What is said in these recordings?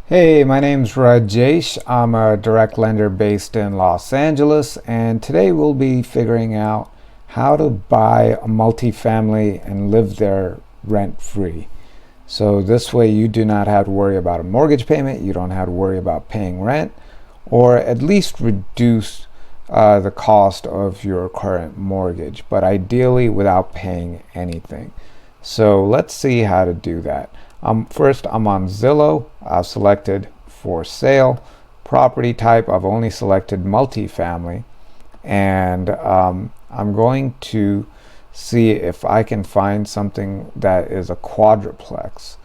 Hey, my name's Rajesh. I'm a direct lender based in Los Angeles, and today we'll be figuring out how to buy a multifamily and live there rent free. So this way you do not have to worry about a mortgage payment, you don't have to worry about paying rent, or at least reduce the cost of your current mortgage, but ideally without paying anything. So let's see how to do that. First, I'm on Zillow. I've selected for sale. Property type, I've only selected multifamily. And I'm going to see if I can find something that is a quadruplex.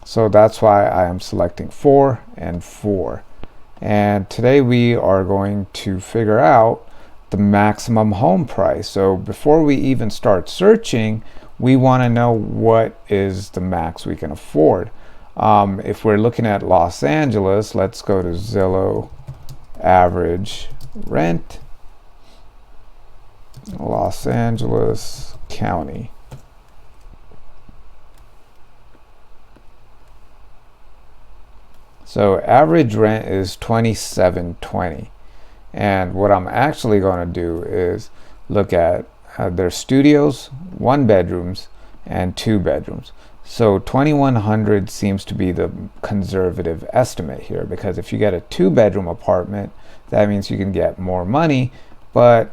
So that's why I am selecting 4 and 4. And today we are going to figure out the maximum home price. So before we even start searching, we want to know what is the max we can afford. If we're looking at Los Angeles, let's go to Zillow average rent, Los Angeles County. So average rent is $27.20. And what I'm actually going to do is look at their studios, 1 bedrooms, and 2 bedrooms. So 2100 seems to be the conservative estimate here, because if you get a 2-bedroom apartment, that means you can get more money, but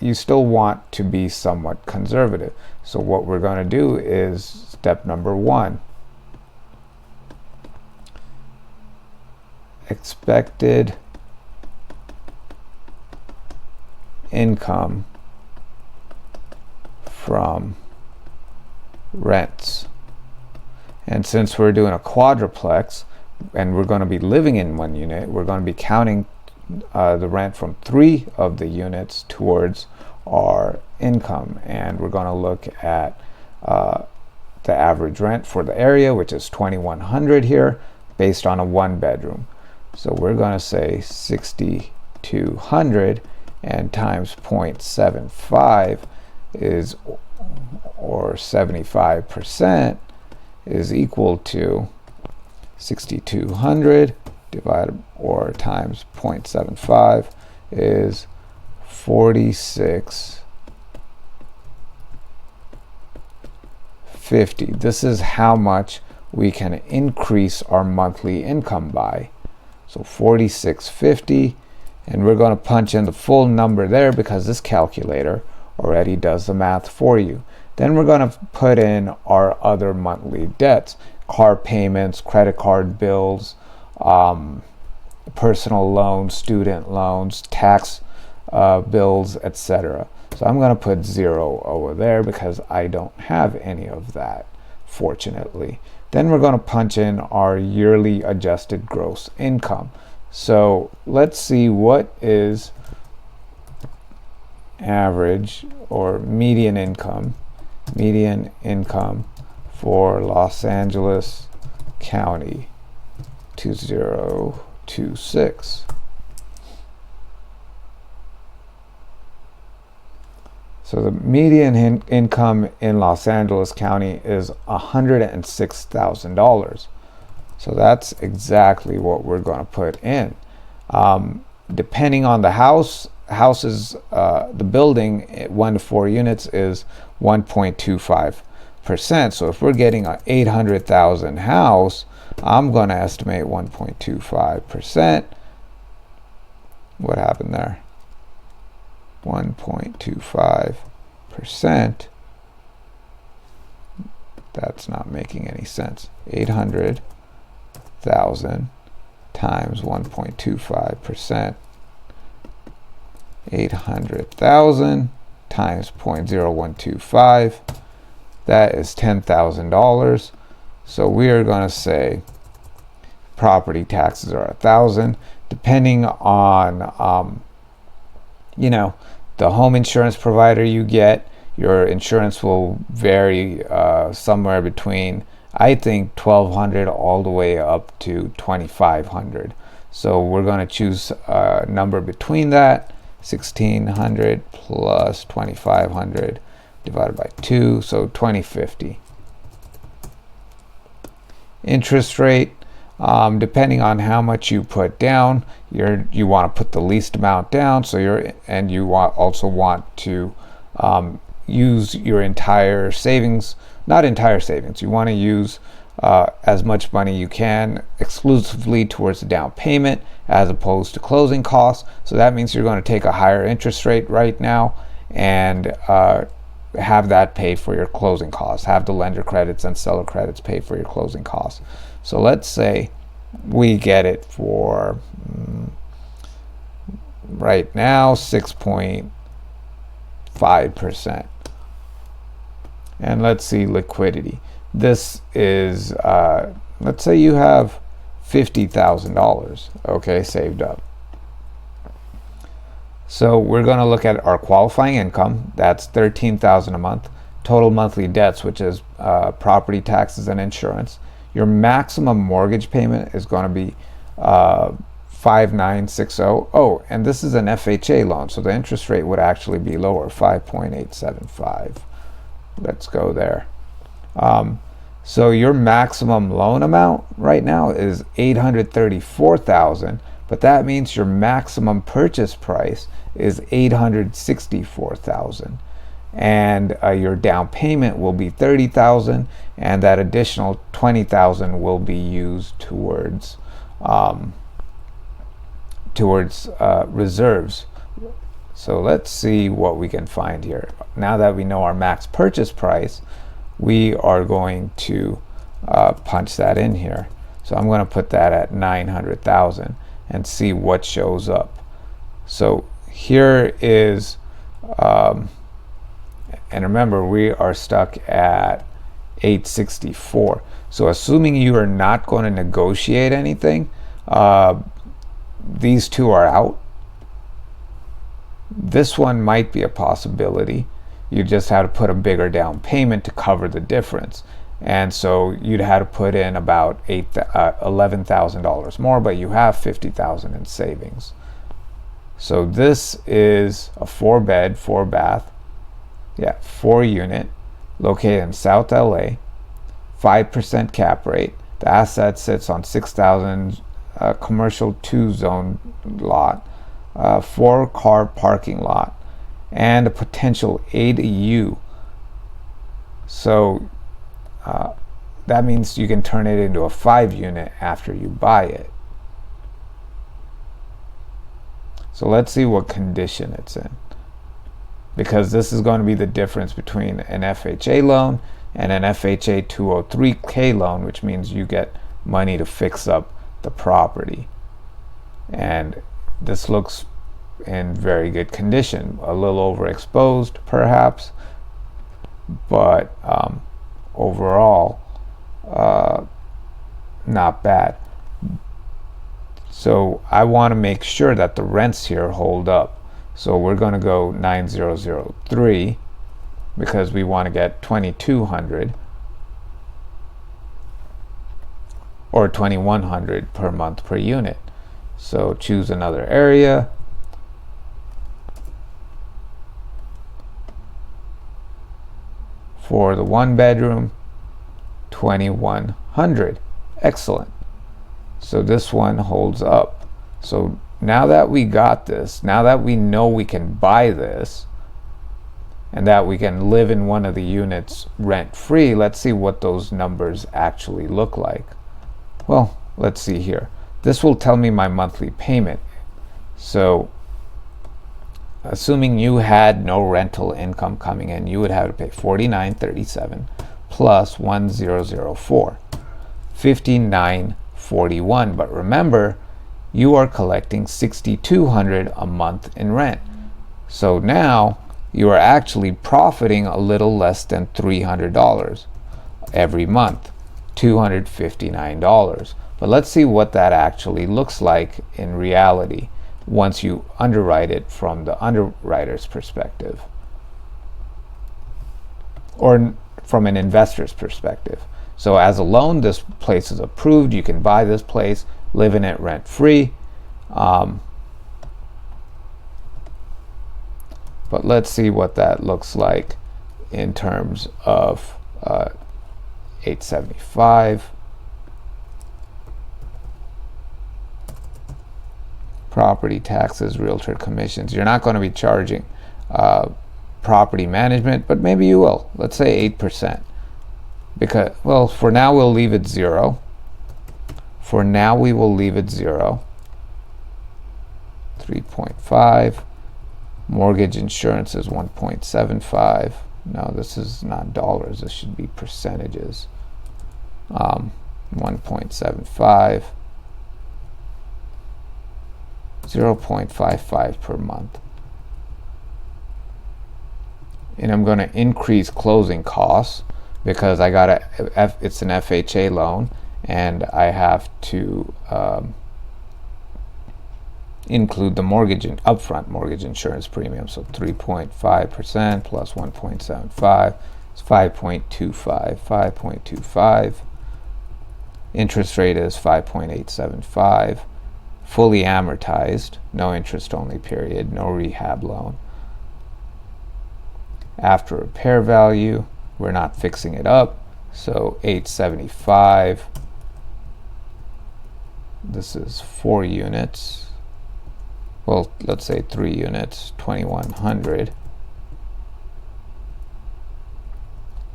you still want to be somewhat conservative. So what we're going to do is step number 1. Expected income from rents. And since we're doing a quadruplex and we're going to be living in 1 unit, we're going to be counting the rent from 3 of the units towards our income. And we're going to look at the average rent for the area, which is $2,100 here, based on a 1-bedroom. So we're going to say $6,200 and times 0.75 is, or 75%, is equal to 6,200 divided or times 0.75 is 4650. This is how much we can increase our monthly income by. So 4650, and we're going to punch in the full number there because this calculator already does the math for you. Then we're going to put in our other monthly debts: car payments, credit card bills, personal loans, student loans, tax bills, etc. So I'm going to put 0 over there because I don't have any of that, fortunately. Then we're going to punch in our yearly adjusted gross income. So let's see what is average or median income for Los Angeles County 2026. So the median income in Los Angeles County is $106,000. So that's exactly what we're going to put in. Depending on the houses, the building 1 to 4 units is 1.25%. So if we're getting an 800,000 house, I'm going to estimate 1.25%. What happened there? 1.25%. That's not making any sense. 800,000 times 1.25%. 800,000 times 0.0125. That is $10,000. So we are going to say property taxes are 1,000, depending on the home insurance provider you get. Your insurance will vary somewhere between, I think, $1,200 all the way up to $2,500. So we're going to choose a number between that, $1,600 plus $2,500 divided by 2, so $2,050. Interest rate, Depending on how much you put down, you want to put the least amount down. So you also want to use your entire savings, not entire savings. You want to use as much money you can exclusively towards the down payment as opposed to closing costs. So that means you're going to take a higher interest rate right now and have that pay for your closing costs. Have the lender credits and seller credits pay for your closing costs. So let's say we get it for right now 6.5%. And let's see liquidity. This is let's say you have $50,000, okay, saved up. So we're going to look at our qualifying income. That's $13,000 a month. Total monthly debts, which is property taxes and insurance. Your maximum mortgage payment is going to be $5,960. Oh, and this is an FHA loan, so the interest rate would actually be lower, 5.875. Let's go there. So your maximum loan amount right now is $834,000, but that means your maximum purchase price is $864,000, and your down payment will be $30,000, and that additional $20,000 will be used towards reserves. So let's see what we can find here. Now that we know our max purchase price, we are going to punch that in here. So I'm going to put that at 900,000 and see what shows up. So here is, and remember we are stuck at 864. So assuming you are not going to negotiate anything, these two are out. This one might be a possibility. You just have to put a bigger down payment to cover the difference, and so you'd have to put in about $11,000 more, but you have $50,000 in savings. So this is a 4-bed, 4-bath, 4-unit, located in South LA, 5% cap rate. The asset sits on 6,000 commercial 2-zone lot, 4-car parking lot, and a potential ADU. So that means you can turn it into a 5-unit after you buy it. So let's see what condition it's in, because this is going to be the difference between an FHA loan and an FHA 203K loan, which means you get money to fix up the property. And this looks in very good condition, a little overexposed perhaps, but overall not bad. So I want to make sure that the rents here hold up, so we're going to go 9003 because we want to get 2,200 or 2,100 per month per unit. So choose another area. For the 1-bedroom, 2,100. Excellent. So this one holds up. So now that we got this, now that we know we can buy this and that we can live in one of the units rent free, let's see what those numbers actually look like. Well, let's see here. This will tell me my monthly payment. So assuming you had no rental income coming in, you would have to pay $49.37 plus $1,004, $59.41. But remember, you are collecting $6,200 a month in rent. So now you are actually profiting a little less than $300 every month, $259. But let's see what that actually looks like in reality once you underwrite it from the underwriter's perspective, or from an investor's perspective. So as a loan, this place is approved. You can buy this place, live in it rent free. But let's see what that looks like in terms of 875. property taxes, realtor commissions. You're not going to be charging property management, but maybe you will. Let's say 8%. Because, well, for now we'll leave it 0. For now we will leave it 0. 3.5. Mortgage insurance is 1.75. No, this is not dollars. This should be percentages. 1.75. 0.55 per month. And I'm going to increase closing costs because I got it's an FHA loan, and I have to include the upfront mortgage insurance premium. So 3.5% plus 1.75 is 5.25. 5.25. Interest rate is 5.875. Fully amortized, no interest only period, no rehab loan. After repair value, we're not fixing it up, so 875. This is 4 units. Well, let's say 3 units, 2100.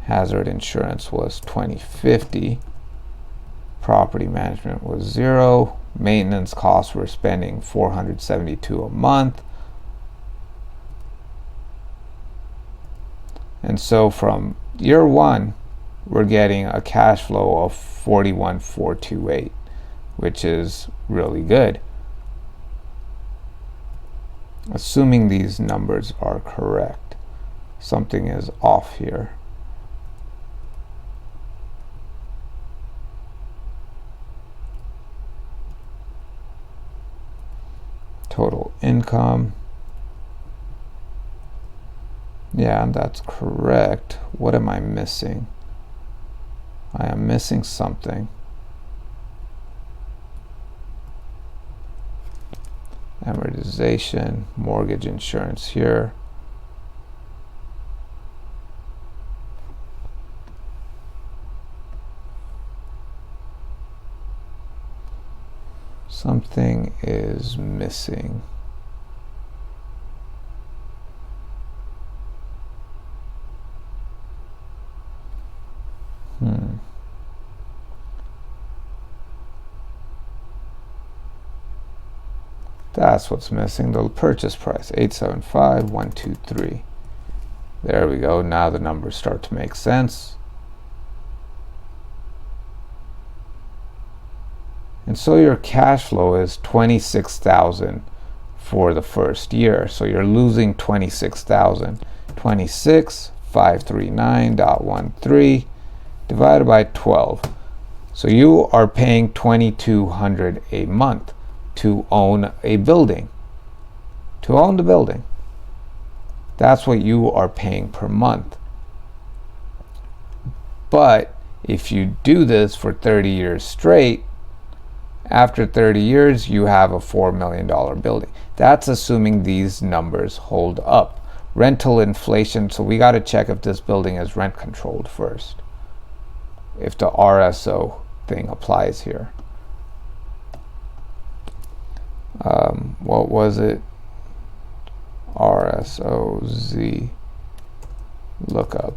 Hazard insurance was 2050. Property management was 0. Maintenance costs we're spending $472 a month. And so from year 1, we're getting a cash flow of 41,428, which is really good. Assuming these numbers are correct. Something is off here. Total income. Yeah, that's correct. What am I missing? I am missing something. Amortization, mortgage insurance here. Something is missing. That's what's missing. The purchase price, 875,123. There we go. Now the numbers start to make sense. And so your cash flow is 26,000 for the first year. So you're losing 26,000. 26,539.13 divided by 12. So you are paying $2,200 a month to own a building. To own the building. That's what you are paying per month. But if you do this for 30 years straight, after 30 years, you have a $4 million building. That's assuming these numbers hold up. Rental inflation, so we got to check if this building is rent controlled first. If the RSO thing applies here. What was it? RSOZ lookup.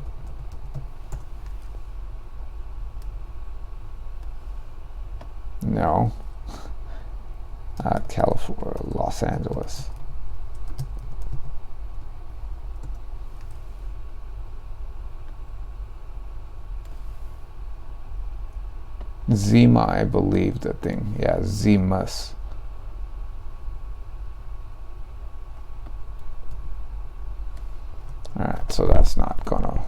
No. California, Los Angeles. Zima, I believe the thing. Yeah, Zimas. Alright, so that's not gonna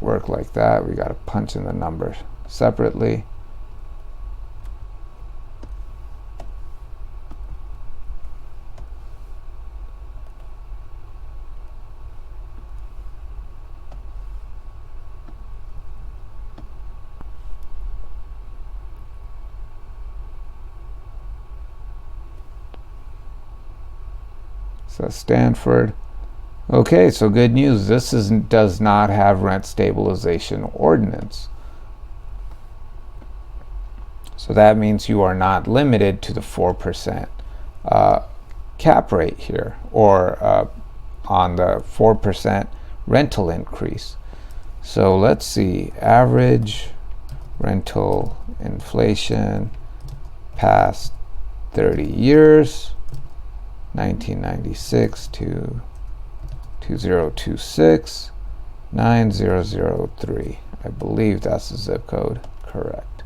work like that. We gotta punch in the numbers separately. So Stanford. Okay, so good news. This does not have rent stabilization ordinance. So that means you are not limited to the 4% cap rate here, or on the 4% rental increase. So let's see, average rental inflation past 30 years, 1996 to 2026, 9003. I believe that's the zip code. Correct.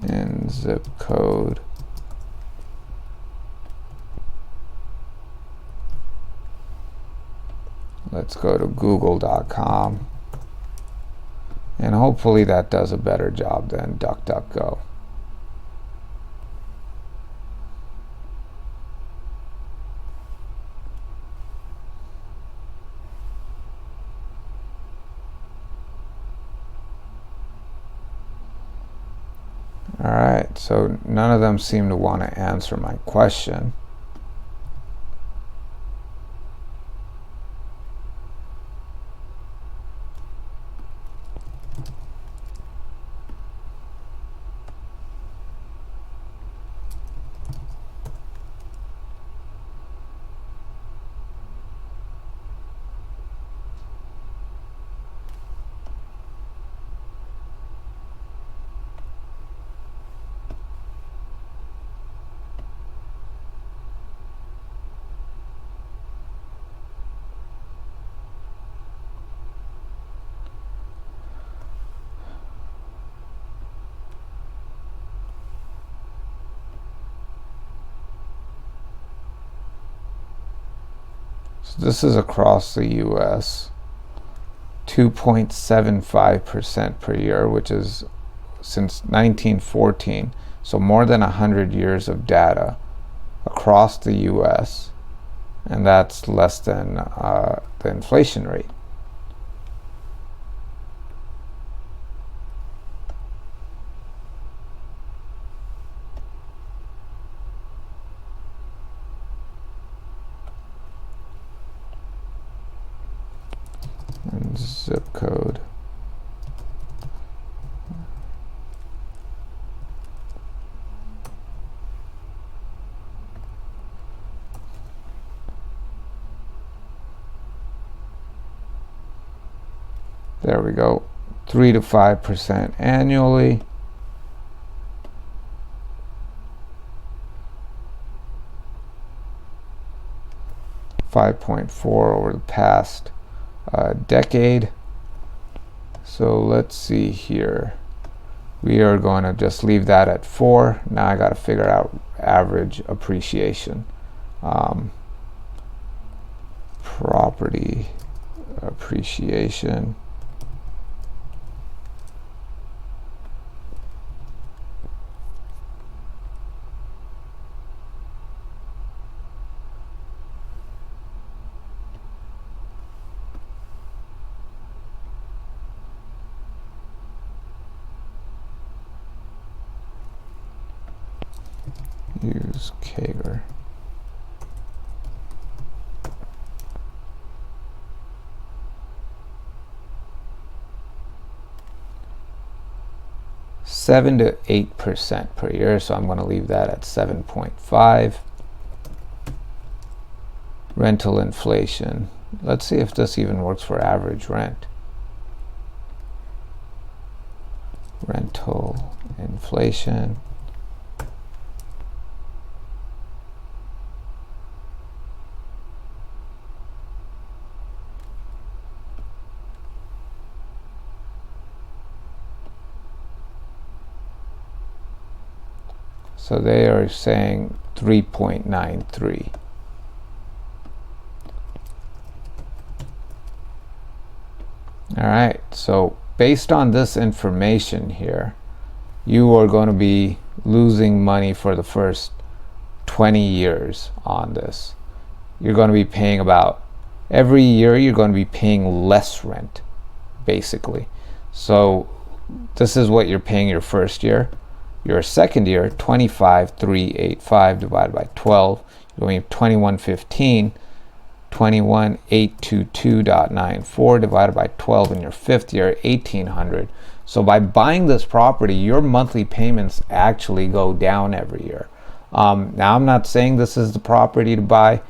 And zip code. Let's go to google.com, and hopefully that does a better job than DuckDuckGo. Alright, so none of them seem to want to answer my question. So this is across the US, 2.75% per year, which is since 1914, so more than 100 years of data across the US, and that's less than the inflation rate. And zip code. There we go. 3 to 5% annually. $5.4 over the past decade. So let's see here. We are going to just leave that at 4. Now I got to figure out average appreciation. Property appreciation. Use CAGR. $7 to 8% per year, so I'm going to leave that at 7.5. Rental inflation. Let's see if this even works for average rent. Rental inflation. So they are saying 3.93. All right, so based on this information here, you are going to be losing money for the first 20 years on this. You're going to be paying about, every year you're going to be paying less rent, basically. So this is what you're paying your first year. Your second year, 25,385 divided by 12, you're going to be 2115. 21,822.94 divided by 12 in your fifth year, 1,800. So by buying this property, your monthly payments actually go down every year. Now, I'm not saying this is the property to buy.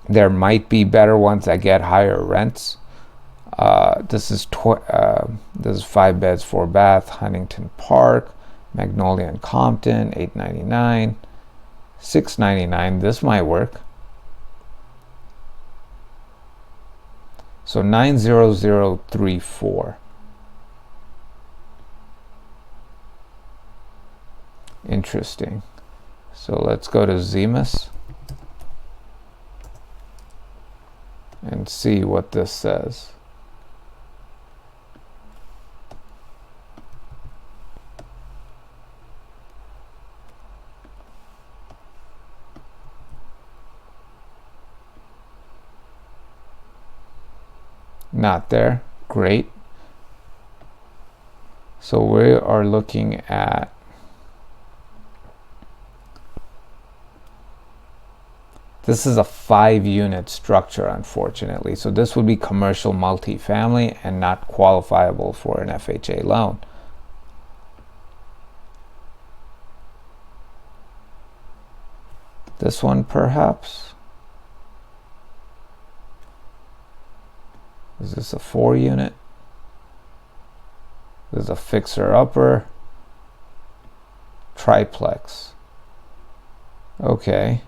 There might be better ones that get higher rents. This is 5 beds, 4 bath, Huntington Park, Magnolia and Compton, $899, $699. This might work. So 90034. Interesting. So let's go to Zemus and see what this says. Not there. Great. So we are looking at this is a 5-unit structure, unfortunately. So this would be commercial multifamily and not qualifiable for an FHA loan. This one perhaps. Is this a 4-unit? This is a fixer-upper. Triplex. Okay.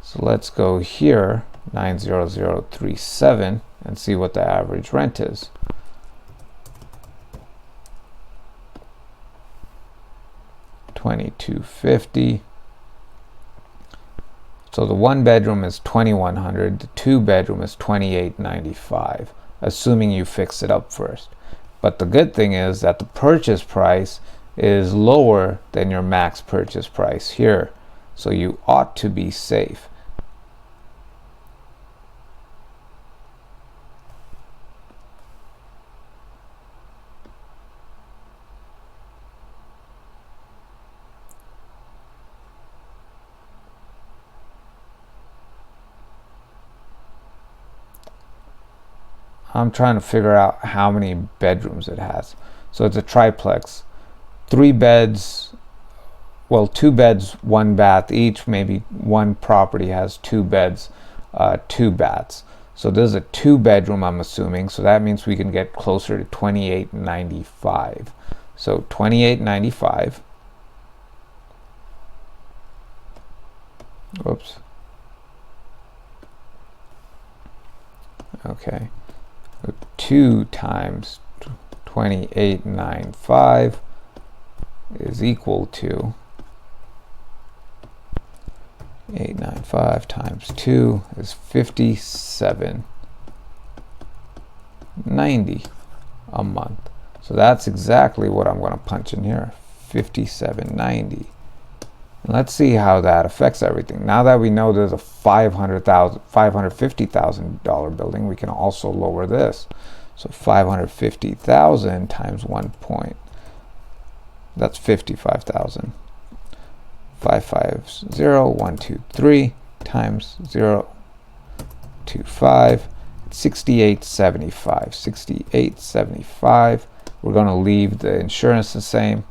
So let's go here, 90037, and see what the average rent is. $2,250. So the 1-bedroom is $2,100, the 2-bedroom is $2,895, assuming you fix it up first. But the good thing is that the purchase price is lower than your max purchase price here, so you ought to be safe. I'm trying to figure out how many bedrooms it has. So it's a triplex. 3 beds, well, 2 beds, 1 bath each. Maybe one property has 2 beds, 2 baths. So this is a 2-bedroom, I'm assuming. So that means we can get closer to $2,895. So $2,895. Whoops. Okay. 2 times 2,895 is equal to 895 times 2 is 57.90 a month. So that's exactly what I'm going to punch in here, 57.90. Let's see how that affects everything. Now that we know there's a $550,000 building, we can also lower this. So 550,000 times 1 point. That's 55,000. 550,123 times 0.25. 68.75. 68.75. We're going to leave the insurance the same.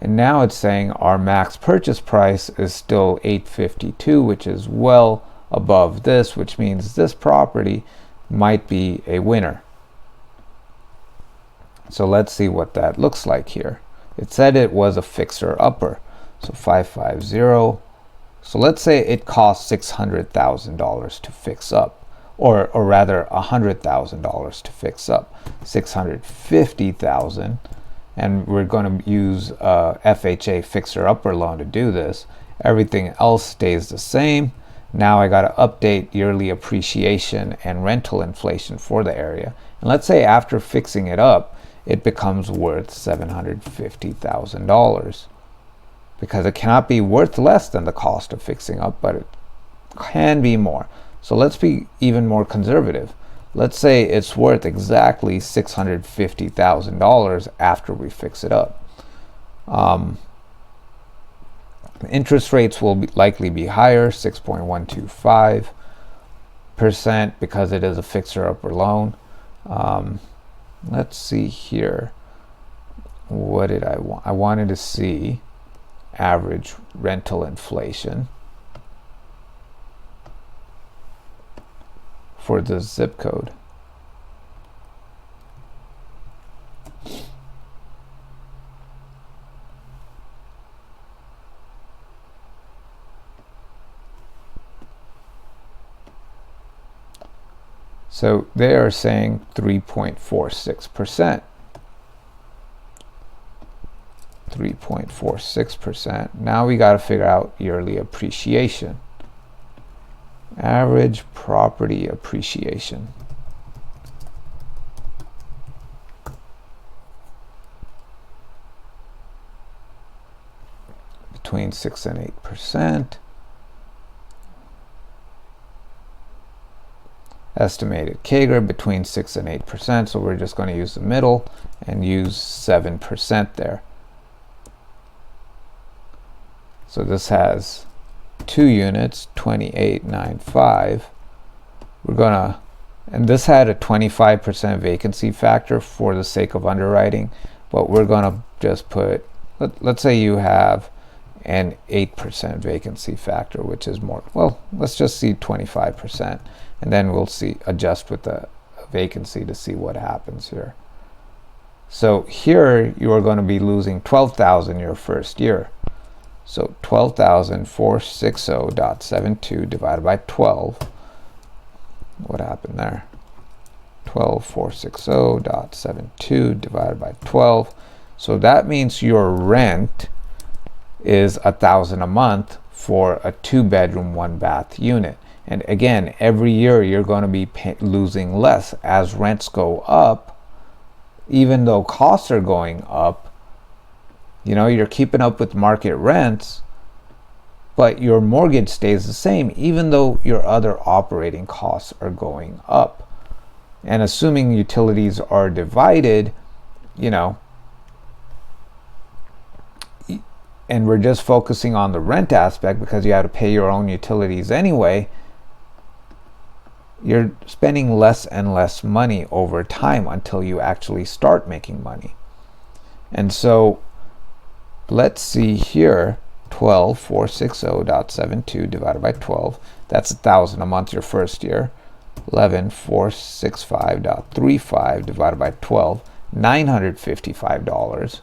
And now it's saying our max purchase price is still $852, which is well above this, which means this property might be a winner. So let's see what that looks like here. It said it was a fixer-upper. So 550. So let's say it costs $600,000 to fix up, or rather $100,000 to fix up. $650,000. And we're going to use FHA fixer-upper loan to do this. Everything else stays the same. Now I got to update yearly appreciation and rental inflation for the area. And let's say after fixing it up, it becomes worth $750,000. Because it cannot be worth less than the cost of fixing up, but it can be more. So let's be even more conservative. Let's say it's worth exactly $650,000 after we fix it up. Interest rates will likely be higher, 6.125%, because it is a fixer-upper loan. Let's see here. What did I want? I wanted to see average rental inflation for the zip code. So they are saying 3.46%. 3.46%. Now we got to figure out yearly appreciation. Average property appreciation. Between 6 and 8%. Estimated CAGR between 6 and 8%, so we're just going to use the middle and use 7% there. So this has 2 units, 2895. We're gonna, and this had a 25% vacancy factor for the sake of underwriting, but we're gonna just put, let's say you have an 8% vacancy factor, which is more, well, let's just see 25%, and then we'll see, adjust with the vacancy to see what happens here. So here you are going to be losing 12,000 your first year. So 12,460.72 divided by 12. What happened there? 12,460.72 divided by 12. So that means your rent is $1,000 a month for a 2-bedroom, 1-bath unit. And again, every year you're going to be losing less as rents go up. Even though costs are going up, you know, you're keeping up with market rents, but your mortgage stays the same, even though your other operating costs are going up. And assuming utilities are divided, you know, and we're just focusing on the rent aspect because you have to pay your own utilities anyway, you're spending less and less money over time until you actually start making money. And so let's see here, 12,460.72 divided by 12. That's $1,000 a month your first year. 11,465.35 divided by 12, $955.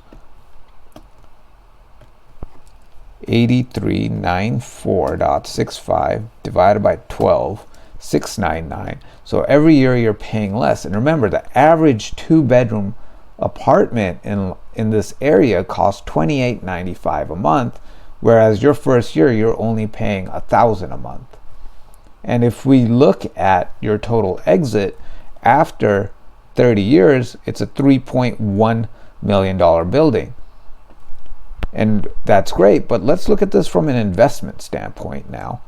8394.65 divided by 12, $699. So every year you're paying less. And remember, the average 2-bedroom apartment in this area costs $28.95 a month, whereas your first year you're only paying $1,000 a month. And if we look at your total exit after 30 years, it's a $3.1 million building. And that's great, but let's look at this from an investment standpoint now.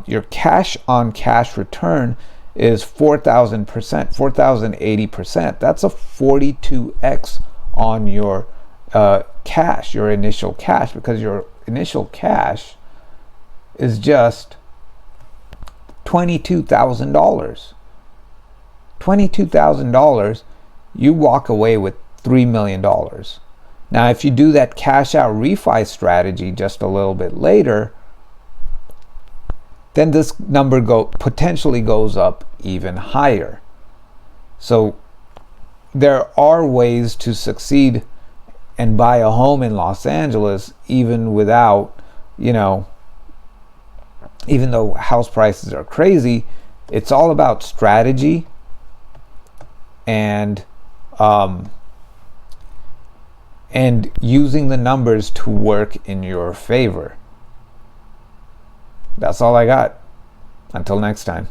Your cash on cash return is 4,000%, 4,080%. That's a 42x on your cash, your initial cash, because your initial cash is just $22,000. $22,000, you walk away with $3 million. Now, if you do that cash out refi strategy just a little bit later, then this number potentially goes up even higher. So there are ways to succeed and buy a home in Los Angeles even without, you know, even though house prices are crazy. It's all about strategy and using the numbers to work in your favor. That's all I got. Until next time.